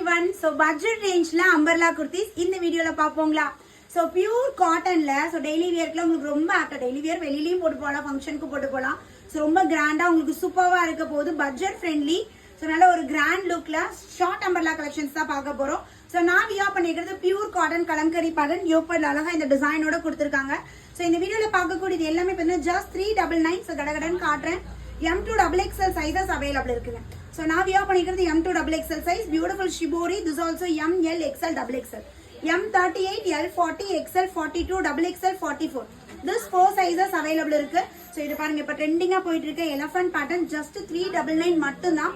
everyone. So budget range la umbrella kurtis இந்த வீடியோல பாப்போங்களா. So pure cotton la so daily wear க்கு உங்களுக்கு ரொம்ப ஆப்டா daily wear வெளியிலயும் போட்டு போலாம் ஃபங்க்ஷனுக்கு போட்டு போலாம். So ரொம்ப கிராண்டா உங்களுக்கு சூப்பரா இருக்க போகுது budget friendly. So நல்ல ஒரு grand lookல short umbrella collections தான் பார்க்க போறோம். So நான் வியர் பண்ணிக்கிறது pure cotton கலம்கரி pattern யோப்பர்ல அழகா இந்த டிசைனோட கொடுத்திருக்காங்க. So இந்த வீடியோல பார்க்க கூடியது எல்லாமே பார்த்தீங்கன்னா just 399 so கடகடன் காட்றேன். M2 XXL sizes available இருக்குங்க. So now we are பண்ணிக்கிறது M2 XXL size beautiful shibori. This is also M L XL XXL M38 L40 XL 42 XXL 44 this 4 sizes available இருக்கு. So இது பாருங்க இப்ப ட்ரெண்டிங்கா போயிட்டு இருக்க elephant pattern just 399 மட்டும் தான்.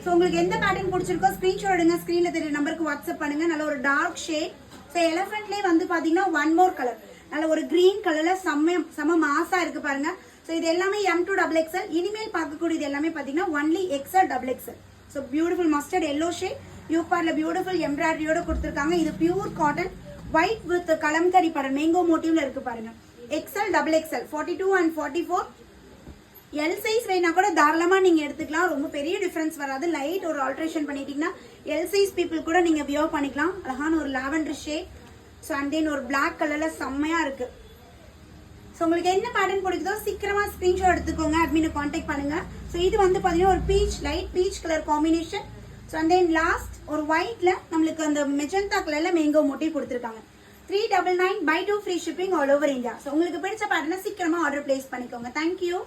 So உங்களுக்கு எந்த pattern பிடிச்சிருக்கோ ஸ்கிரீன்ஷாட் எடுங்க, ஸ்கிரீன்ல தெரிய நம்பருக்கு வாட்ஸ்அப் பண்ணுங்க. நல்ல ஒரு டார்க் ஷேட். So elephantலயே வந்து பாத்தீங்கன்னா one more color நல்ல ஒரு green கலர்ல செம மாசா இருக்கு பாருங்க. So இது எல்லாமே M2 XXL. இனிமேல் பார்க்கக்கூடியது எல்லாமே பாத்தீங்கன்னா only XL XXL. So beautiful mustard yellow shade. யூபார்ல beautiful embroidery யோட கொடுத்திருக்காங்க. இது pure cotton white with kalamkari pattern mango motifல இருக்கு பாருங்க. XL XXL 42 and 44 L size வேணா கூட தாராளமா நீங்க எடுத்துக்கலாம். ரொம்ப பெரிய டிஃபரன்ஸ் வராது. லைட் ஒரு ஆல்டரேஷன் பண்ணிட்டீங்கன்னா L size people கூட நீங்க வியர் பண்ணிக்கலாம். அழகான ஒரு lavender shade. So and then ஒரு black கலர்ல செம்மையா இருக்கு. So உங்களுக்கு என்ன பேட்டர்ன் பிடிக்குதோ சீக்கிரமா ஸ்கிரீன்ஷாட் எடுத்துக்கோங்க, அட்மினை காண்டாக்ட் பண்ணுங்க. So இது வந்து பாத்தீங்கன்னா ஒரு beach light peach colour combination. So and then last ஒரு ஒயிட்ல நமக்கு அந்த மெஜந்தா கலர்ல மேங்கோ மோட்டிவ் கொடுத்திருக்காங்க. 399 buy 2 free shipping all over India. So உங்களுக்கு பிடிச்ச பேட்டர்னை சீக்கிரமா ஆர்டர் பிளேஸ் பண்ணிக்கோங்க. Thank you.